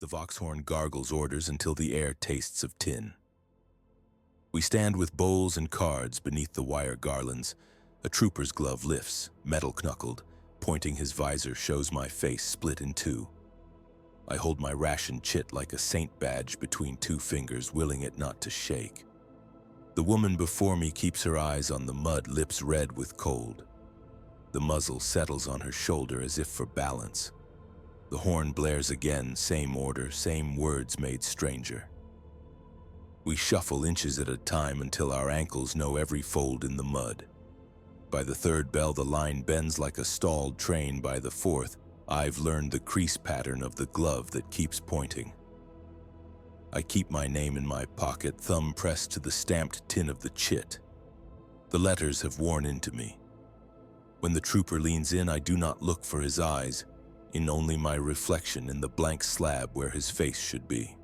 The Voxhorn gargles orders until the air tastes of tin. We stand with bowls and cards beneath the wire garlands. A trooper's glove lifts, metal-knuckled. Pointing his visor shows my face split in two. I hold my ration chit like a saint badge between two fingers, willing it not to shake. The woman before me keeps her eyes on the mud, lips red with cold. The muzzle settles on her shoulder as if for balance. The horn blares again, same order, same words made stranger. We shuffle inches at a time until our ankles know every fold in the mud. By the third bell, the line bends like a stalled train. By the fourth, I've learned the crease pattern of the glove that keeps pointing. I keep my name in my pocket, thumb pressed to the stamped tin of the chit. The letters have worn into me. When the trooper leans in, I do not look for his eyes, in only my reflection in the blank slab where his face should be.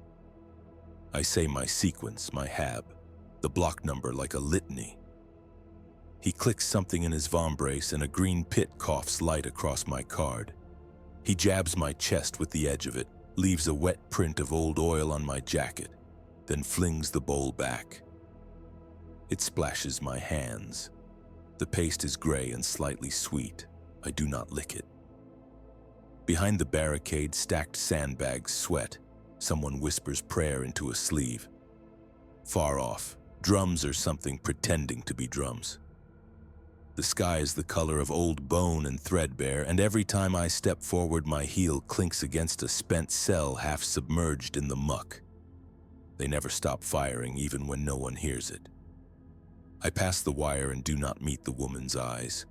I say my sequence, my hab, the block number like a litany. He clicks something in his vombrace and a green pit coughs light across my card. He jabs my chest with the edge of it, leaves a wet print of old oil on my jacket, then flings the bowl back. It splashes my hands. The paste is gray and slightly sweet. I do not lick it. Behind the barricade, stacked sandbags sweat. Someone whispers prayer into a sleeve. Far off, drums or something pretending to be drums. The sky is the color of old bone and threadbare, and every time I step forward, my heel clinks against a spent cell half submerged in the muck. They never stop firing, even when no one hears it. I pass the wire and do not meet the woman's eyes.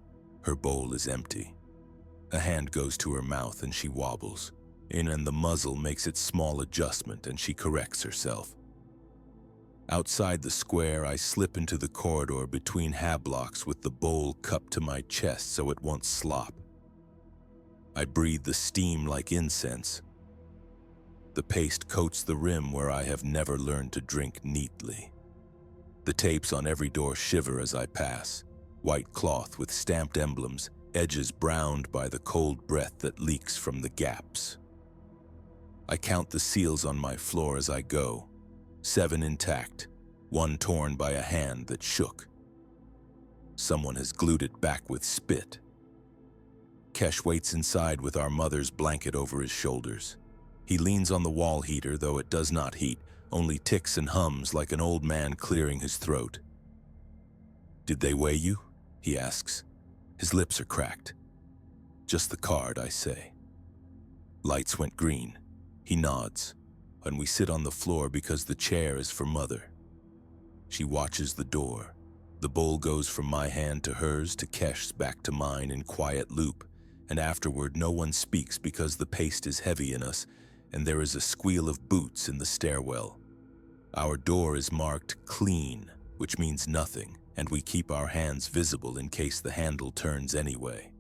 Her bowl is empty. A hand goes to her mouth and she wobbles. In and the muzzle makes its small adjustment and she corrects herself. Outside the square, I slip into the corridor between hablocks with the bowl cupped to my chest so it won't slop. I breathe the steam like incense. The paste coats the rim where I have never learned to drink neatly. The tapes on every door shiver as I pass. White cloth with stamped emblems, edges browned by the cold breath that leaks from the gaps. I count the seals on my floor as I go. 7 intact, 1 torn by a hand that shook. Someone has glued it back with spit. Kesh waits inside with our mother's blanket over his shoulders. He leans on the wall heater, though it does not heat, only ticks and hums like an old man clearing his throat. "Did they weigh you?" he asks. His lips are cracked. "Just the card," I say. Lights went green. He nods, and we sit on the floor because the chair is for Mother. She watches the door. The bowl goes from my hand to hers to Kesh's back to mine in quiet loop, and afterward no one speaks because the paste is heavy in us, and there is a squeal of boots in the stairwell. Our door is marked clean, which means nothing, and we keep our hands visible in case the handle turns anyway.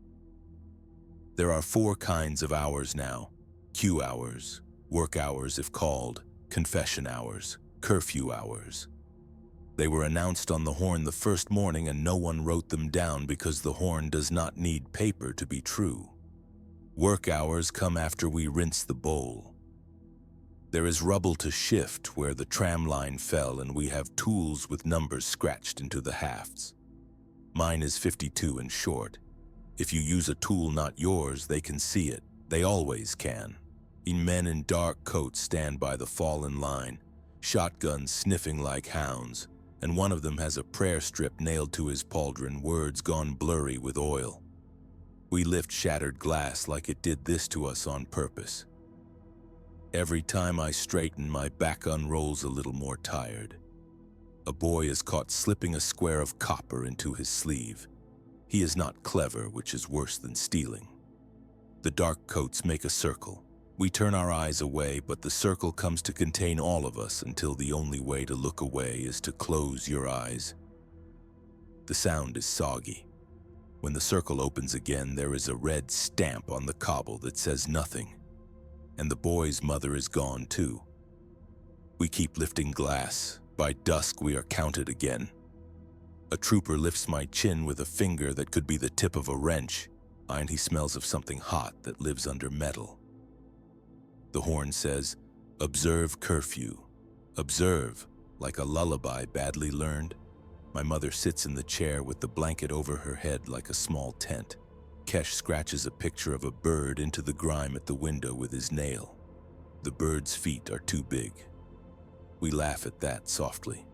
There are 4 kinds of hours now: Q hours, work hours if called, confession hours, curfew hours. They were announced on the horn the first morning and no one wrote them down because the horn does not need paper to be true. Work hours come after we rinse the bowl. There is rubble to shift where the tram line fell, and we have tools with numbers scratched into the hafts. Mine is 52 and short. If you use a tool not yours, they can see it. They always can. Men in dark coats stand by the fallen line, shotguns sniffing like hounds, and one of them has a prayer strip nailed to his pauldron, words gone blurry with oil. We lift shattered glass like it did this to us on purpose. Every time I straighten, my back unrolls a little more tired. A boy is caught slipping a square of copper into his sleeve. He is not clever, which is worse than stealing. The dark coats make a circle. We turn our eyes away, but the circle comes to contain all of us until the only way to look away is to close your eyes. The sound is soggy. When the circle opens again, there is a red stamp on the cobble that says nothing. And the boy's mother is gone too. We keep lifting glass. By dusk, we are counted again. A trooper lifts my chin with a finger that could be the tip of a wrench, and he smells of something hot that lives under metal. The horn says, Observe curfew. Observe, like a lullaby badly learned. My mother sits in the chair with the blanket over her head like a small tent. Kesh scratches a picture of a bird into the grime at the window with his nail. The bird's feet are too big. We laugh at that softly.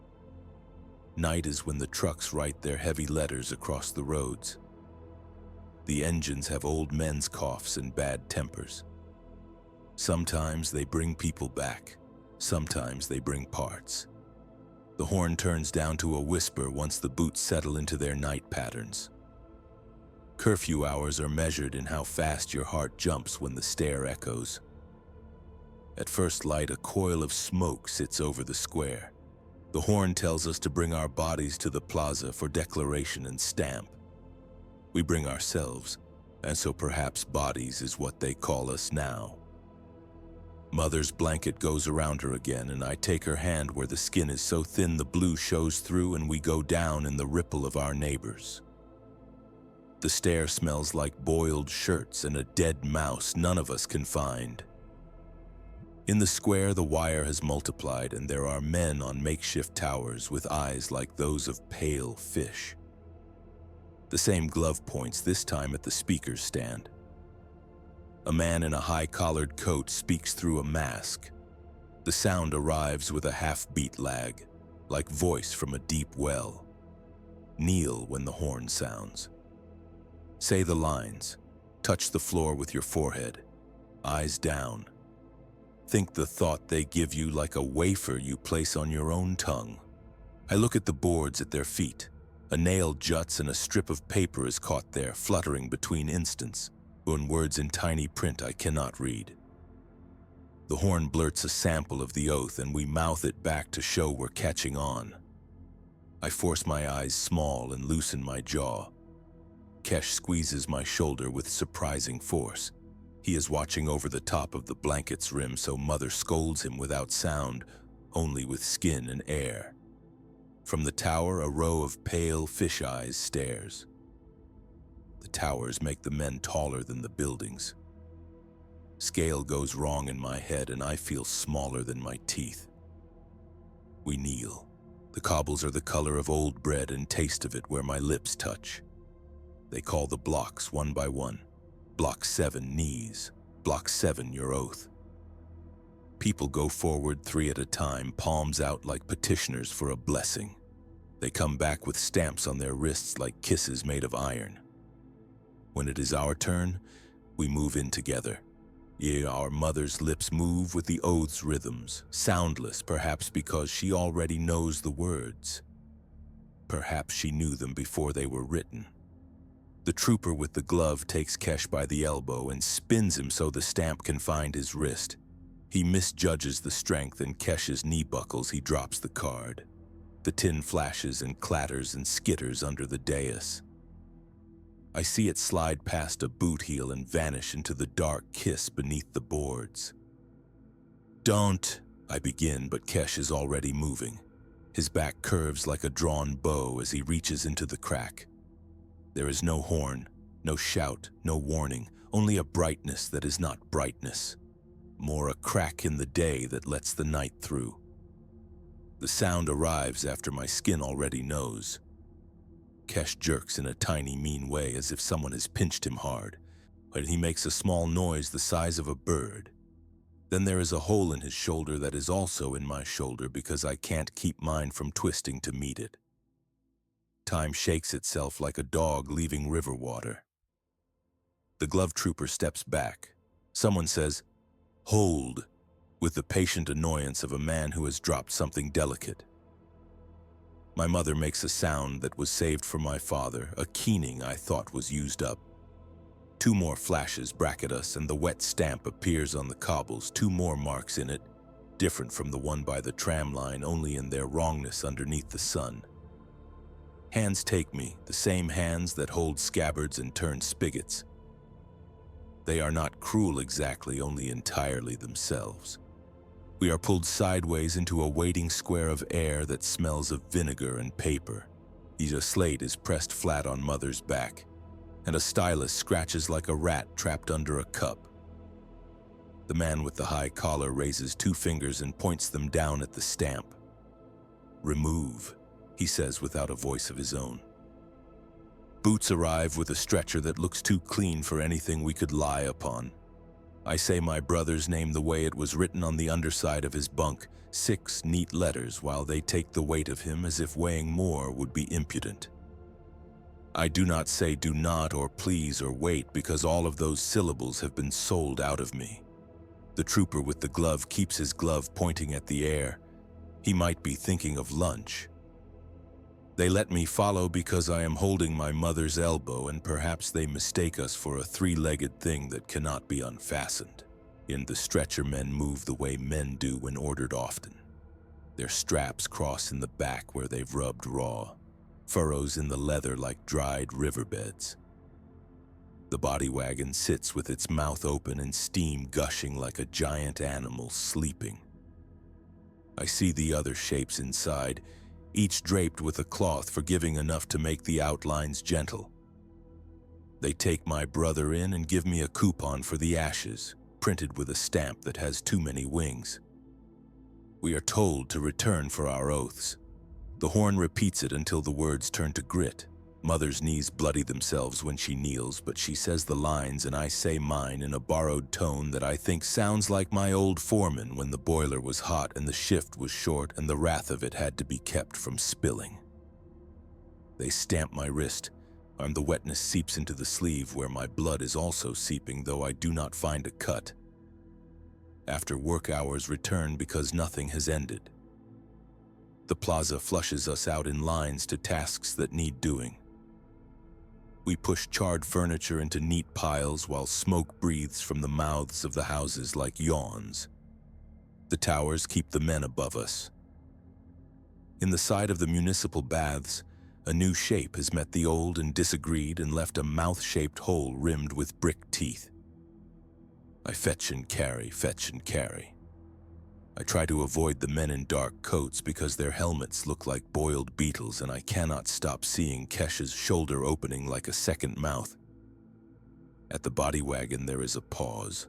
Night is when the trucks write their heavy letters across the roads. The engines have old men's coughs and bad tempers. Sometimes they bring people back. Sometimes they bring parts. The horn turns down to a whisper once the boots settle into their night patterns. Curfew hours are measured in how fast your heart jumps when the stair echoes. At first light, a coil of smoke sits over the square. The horn tells us to bring our bodies to the plaza for declaration and stamp. We bring ourselves, and so perhaps bodies is what they call us now. Mother's blanket goes around her again, and I take her hand where the skin is so thin the blue shows through, and we go down in the ripple of our neighbors. The stair smells like boiled shirts and a dead mouse none of us can find. In the square, the wire has multiplied, and there are men on makeshift towers with eyes like those of pale fish. The same glove points, this time at the speaker's stand. A man in a high-collared coat speaks through a mask. The sound arrives with a half-beat lag, like voice from a deep well. Kneel when the horn sounds. Say the lines. Touch the floor with your forehead. Eyes down. Think the thought they give you like a wafer you place on your own tongue. I look at the boards at their feet. A nail juts and a strip of paper is caught there, fluttering between instants, when words in tiny print I cannot read. The horn blurts a sample of the oath, and we mouth it back to show we're catching on. I force my eyes small and loosen my jaw. Kesh squeezes my shoulder with surprising force. He is watching over the top of the blanket's rim, so Mother scolds him without sound, only with skin and air. From the tower, a row of pale fish eyes stares. The towers make the men taller than the buildings. Scale goes wrong in my head, and I feel smaller than my teeth. We kneel. The cobbles are the color of old bread and taste of it where my lips touch. They call the blocks one by one. Block 7, knees. Block 7, your oath. People go forward 3 at a time, palms out like petitioners for a blessing. They come back with stamps on their wrists like kisses made of iron. When it is our turn, we move in together. Yea, our mother's lips move with the oath's rhythms, soundless perhaps because she already knows the words. Perhaps she knew them before they were written. The trooper with the glove takes Kesh by the elbow and spins him so the stamp can find his wrist. He misjudges the strength, and Kesh's knee buckles. He drops the card. The tin flashes and clatters and skitters under the dais. I see it slide past a boot heel and vanish into the dark kiss beneath the boards. Don't, I begin, but Kesh is already moving. His back curves like a drawn bow as he reaches into the crack. There is no horn, no shout, no warning, only a brightness that is not brightness. More a crack in the day that lets the night through. The sound arrives after my skin already knows. Kesh jerks in a tiny, mean way as if someone has pinched him hard, but he makes a small noise the size of a bird. Then there is a hole in his shoulder that is also in my shoulder because I can't keep mine from twisting to meet it. Time shakes itself like a dog leaving river water. The glove trooper steps back. Someone says, "Hold," with the patient annoyance of a man who has dropped something delicate. My mother makes a sound that was saved for my father, a keening I thought was used up. 2 more flashes bracket us, and the wet stamp appears on the cobbles, 2 more marks in it, different from the one by the tram line, only in their wrongness underneath the sun. Hands take me, the same hands that hold scabbards and turn spigots. They are not cruel exactly, only entirely themselves. We are pulled sideways into a waiting square of air that smells of vinegar and paper. A slate is pressed flat on Mother's back, and a stylus scratches like a rat trapped under a cup. The man with the high collar raises 2 fingers and points them down at the stamp. "Remove," he says without a voice of his own. Boots arrive with a stretcher that looks too clean for anything we could lie upon. I say my brother's name the way it was written on the underside of his bunk, 6 neat letters, while they take the weight of him as if weighing more would be impudent. I do not say do not or please or wait, because all of those syllables have been sold out of me. The trooper with the glove keeps his glove pointing at the air. He might be thinking of lunch. They let me follow because I am holding my mother's elbow, and perhaps they mistake us for a 3-legged thing that cannot be unfastened. In the stretcher, men move the way men do when ordered often. Their straps cross in the back where they've rubbed raw, furrows in the leather like dried riverbeds. The body wagon sits with its mouth open and steam gushing like a giant animal sleeping. I see the other shapes inside, each draped with a cloth forgiving enough to make the outlines gentle. They take my brother in and give me a coupon for the ashes, printed with a stamp that has too many wings. We are told to return for our oaths. The horn repeats it until the words turn to grit. Mother's knees bloody themselves when she kneels, but she says the lines and I say mine in a borrowed tone that I think sounds like my old foreman when the boiler was hot and the shift was short and the wrath of it had to be kept from spilling. They stamp my wrist, and the wetness seeps into the sleeve where my blood is also seeping, though I do not find a cut. After work hours return because nothing has ended. The plaza flushes us out in lines to tasks that need doing. We push charred furniture into neat piles while smoke breathes from the mouths of the houses like yawns. The towers keep the men above us. In the side of the municipal baths, a new shape has met the old and disagreed and left a mouth-shaped hole rimmed with brick teeth. I fetch and carry, fetch and carry. I try to avoid the men in dark coats because their helmets look like boiled beetles, and I cannot stop seeing Kesh's shoulder opening like a second mouth. At the body wagon there is a pause,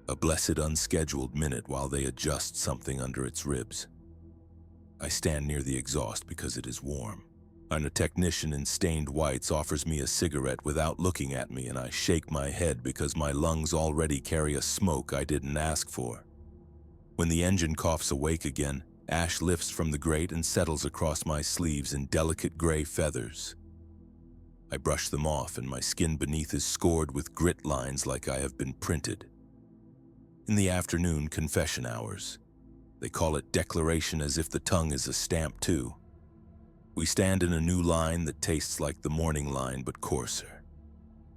a blessed unscheduled minute while they adjust something under its ribs. I stand near the exhaust because it is warm, and a technician in stained whites offers me a cigarette without looking at me, and I shake my head because my lungs already carry a smoke I didn't ask for. When the engine coughs awake again, ash lifts from the grate and settles across my sleeves in delicate gray feathers. I brush them off, and my skin beneath is scored with grit lines like I have been printed. In the afternoon, confession hours. They call it declaration as if the tongue is a stamp too. We stand in a new line that tastes like the morning line but coarser.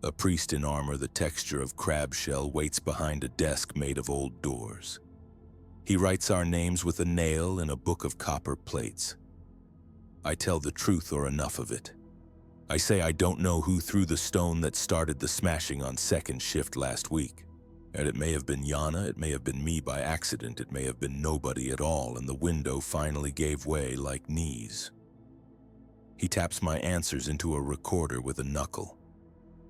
A priest in armor the texture of crab shell waits behind a desk made of old doors. He writes our names with a nail in a book of copper plates. I tell the truth or enough of it. I say I don't know who threw the stone that started the smashing on second shift last week. And it may have been Yana, it may have been me by accident, it may have been nobody at all, and the window finally gave way like knees. He taps my answers into a recorder with a knuckle.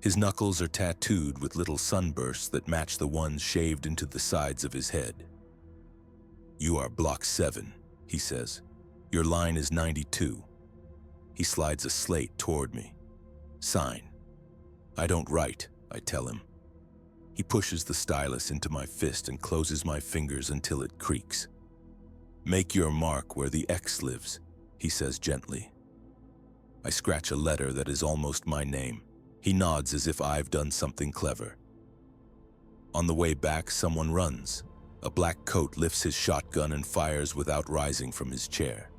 His knuckles are tattooed with little sunbursts that match the ones shaved into the sides of his head. "You are block 7, he says. "Your line is 92. He slides a slate toward me. "Sign." "I don't write," I tell him. He pushes the stylus into my fist and closes my fingers until it creaks. "Make your mark where the X lives," he says gently. I scratch a letter that is almost my name. He nods as if I've done something clever. On the way back, someone runs. A black coat lifts his shotgun and fires without rising from his chair.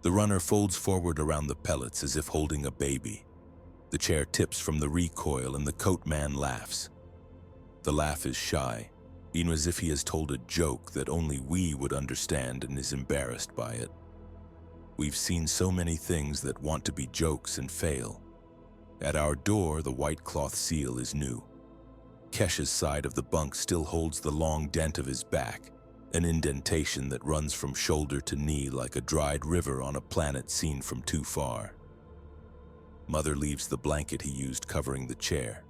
The runner folds forward around the pellets as if holding a baby. The chair tips from the recoil and the coat man laughs. The laugh is shy, even as if he has told a joke that only we would understand and is embarrassed by it. We've seen so many things that want to be jokes and fail. At our door, the white cloth seal is new. Kesh's side of the bunk still holds the long dent of his back, an indentation that runs from shoulder to knee like a dried river on a planet seen from too far. Mother leaves the blanket he used covering the chair.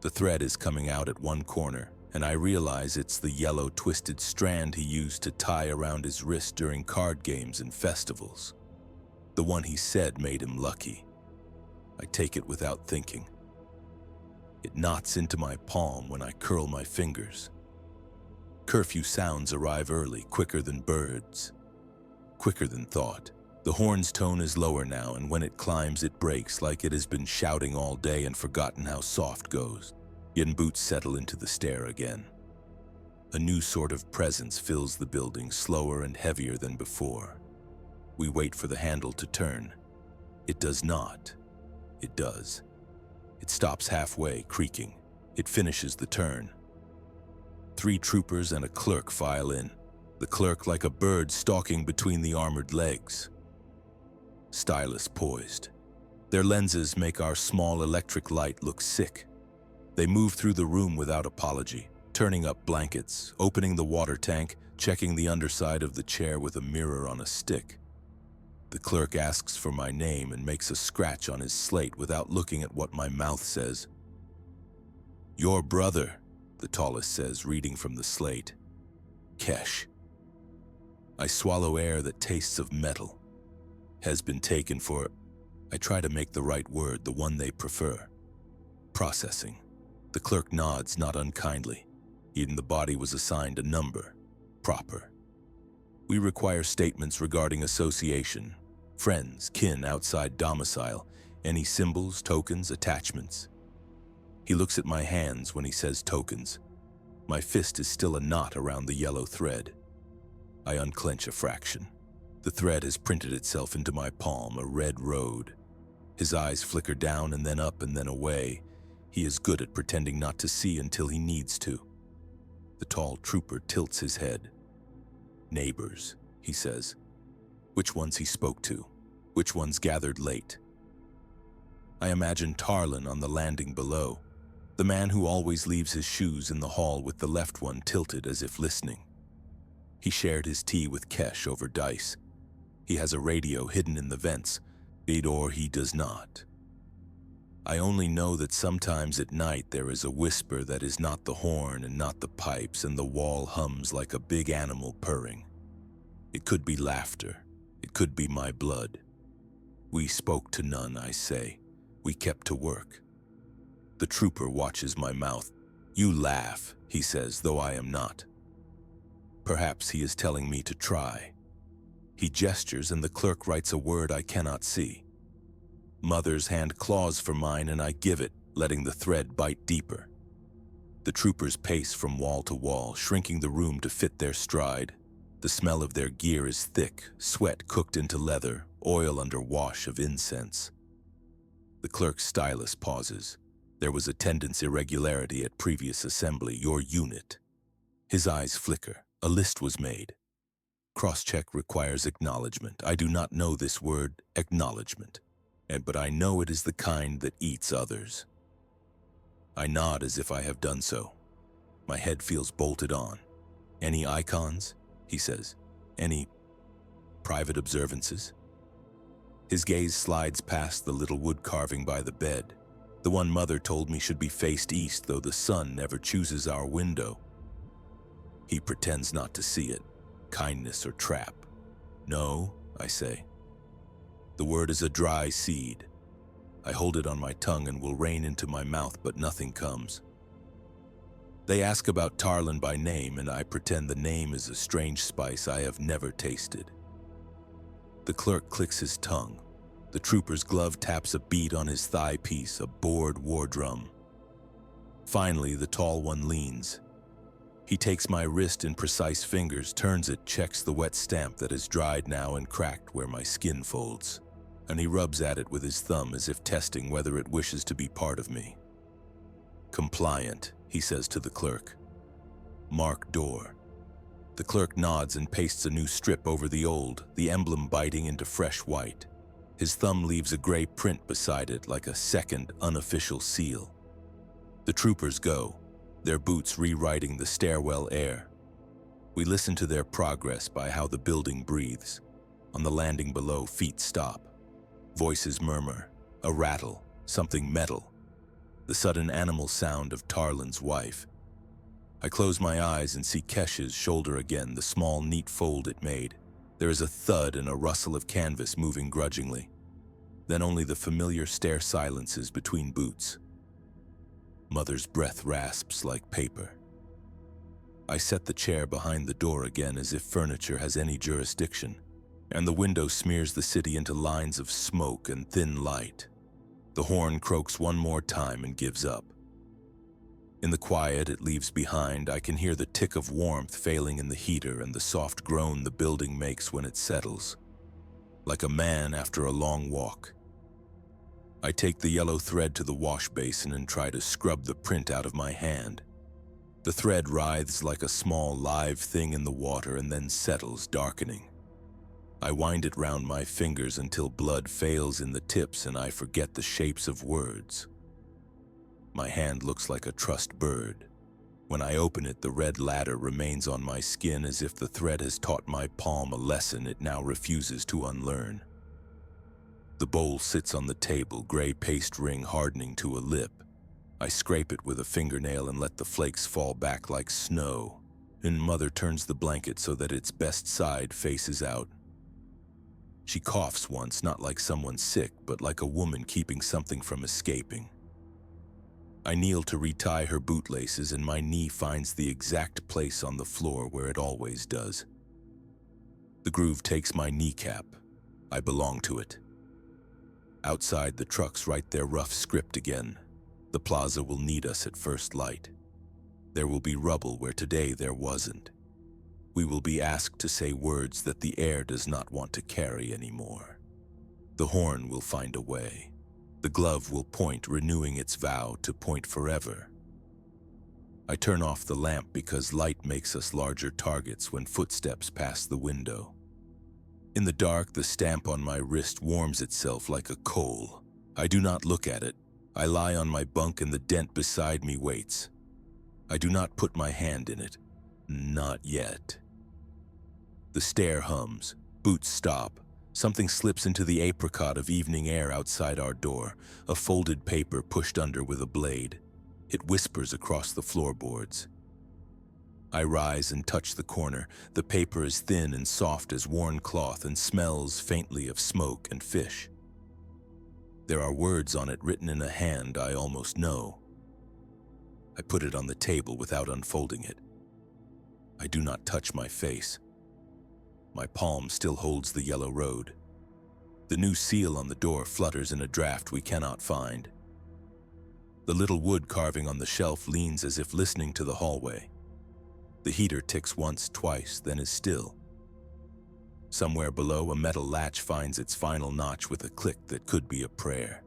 The thread is coming out at one corner, and I realize it's the yellow twisted strand he used to tie around his wrist during card games and festivals. The one he said made him lucky. I take it without thinking. It knots into my palm when I curl my fingers. Curfew sounds arrive early, quicker than birds, quicker than thought. The horn's tone is lower now, and when it climbs, it breaks like it has been shouting all day and forgotten how soft goes. Yin boots settle into the stair again. A new sort of presence fills the building, slower and heavier than before. We wait for the handle to turn. It does not. It does. It stops halfway, creaking. It finishes the turn. 3 troopers and a clerk file in. The clerk like a bird stalking between the armored legs. Stylus poised. Their lenses make our small electric light look sick. They move through the room without apology, turning up blankets, opening the water tank, checking the underside of the chair with a mirror on a stick. The clerk asks for my name and makes a scratch on his slate without looking at what my mouth says. "Your brother," the tallest says, reading from the slate. "Kesh." I swallow air that tastes of metal. Has been taken for... I try to make the right word, the one they prefer. Processing. The clerk nods, not unkindly. Even the body was assigned a number. Proper. We require statements regarding association, friends, kin outside domicile, any symbols, tokens, attachments. He looks at my hands when he says tokens. My fist is still a knot around the yellow thread. I unclench a fraction. The thread has printed itself into my palm, a red road. His eyes flicker down and then up and then away. He is good at pretending not to see until he needs to. The tall trooper tilts his head. "Neighbors," he says. Which ones he spoke to? Which ones gathered late? I imagine Tarlin on the landing below, the man who always leaves his shoes in the hall with the left one tilted as if listening. He shared his tea with Kesh over dice. He has a radio hidden in the vents, or he does not. I only know that sometimes at night there is a whisper that is not the horn and not the pipes, and the wall hums like a big animal purring. It could be laughter. It could be my blood. We spoke to none, I say. We kept to work. The trooper watches my mouth. "You laugh," he says, though I am not. Perhaps he is telling me to try. He gestures and the clerk writes a word I cannot see. Mother's hand claws for mine and I give it, letting the thread bite deeper. The troopers pace from wall to wall, shrinking the room to fit their stride. The smell of their gear is thick, sweat cooked into leather, oil under wash of incense. The clerk's stylus pauses. There was attendance irregularity at previous assembly, your unit. His eyes flicker. A list was made. Cross-check requires acknowledgement. I do not know this word, acknowledgement, but I know it is the kind that eats others. I nod as if I have done so. My head feels bolted on. "Any icons?" he says. "Any private observances?" His gaze slides past the little wood carving by the bed. The one Mother told me should be faced east, though the sun never chooses our window. He pretends not to see it. Kindness or trap? "No," I say. The word is a dry seed. I hold it on my tongue and will rain into my mouth, but nothing comes. They ask about Tarlin by name, and I pretend the name is a strange spice I have never tasted. The clerk clicks his tongue. The trooper's glove taps a beat on his thigh piece, a bored war drum. Finally, the tall one leans. He takes my wrist in precise fingers, turns it, checks the wet stamp that is dried now and cracked where my skin folds, and he rubs at it with his thumb as if testing whether it wishes to be part of me. "Compliant," he says to the clerk. "Mark door." The clerk nods and pastes a new strip over the old, the emblem biting into fresh white. His thumb leaves a gray print beside it like a second, unofficial seal. The troopers go, their boots rewriting the stairwell air. We listen to their progress by how the building breathes. On the landing below, feet stop. Voices murmur, a rattle, something metal. The sudden animal sound of Tarlin's wife. I close my eyes and see Kesh's shoulder again, the small, neat fold it made. There is a thud and a rustle of canvas moving grudgingly. Then only the familiar stare silences between boots. Mother's breath rasps like paper. I set the chair behind the door again as if furniture has any jurisdiction, and the window smears the city into lines of smoke and thin light. The horn croaks one more time and gives up. In the quiet it leaves behind, I can hear the tick of warmth failing in the heater and the soft groan the building makes when it settles, like a man after a long walk. I take the yellow thread to the wash basin and try to scrub the print out of my hand. The thread writhes like a small live thing in the water and then settles, darkening. I wind it round my fingers until blood fails in the tips and I forget the shapes of words. My hand looks like a trussed bird. When I open it, the red ladder remains on my skin as if the thread has taught my palm a lesson it now refuses to unlearn. The bowl sits on the table, gray paste ring hardening to a lip. I scrape it with a fingernail and let the flakes fall back like snow, and Mother turns the blanket so that its best side faces out. She coughs once, not like someone sick, but like a woman keeping something from escaping. I kneel to retie her bootlaces and my knee finds the exact place on the floor where it always does. The groove takes my kneecap. I belong to it. Outside, the trucks write their rough script again. The plaza will need us at first light. There will be rubble where today there wasn't. We will be asked to say words that the air does not want to carry anymore. The horn will find a way. The glove will point, renewing its vow to point forever. I turn off the lamp because light makes us larger targets when footsteps pass the window. In the dark, the stamp on my wrist warms itself like a coal. I do not look at it. I lie on my bunk and the dent beside me waits. I do not put my hand in it. Not yet. The stair hums. Boots stop. Something slips into the apricot of evening air outside our door, a folded paper pushed under with a blade. It whispers across the floorboards. I rise and touch the corner. The paper is thin and soft as worn cloth and smells faintly of smoke and fish. There are words on it written in a hand I almost know. I put it on the table without unfolding it. I do not touch my face. My palm still holds the yellow road. The new seal on the door flutters in a draft we cannot find. The little wood carving on the shelf leans as if listening to the hallway. The heater ticks once, twice, then is still. Somewhere below, a metal latch finds its final notch with a click that could be a prayer.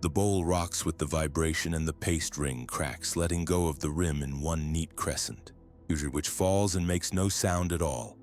The bowl rocks with the vibration and the paste ring cracks, letting go of the rim in one neat crescent, which falls and makes no sound at all.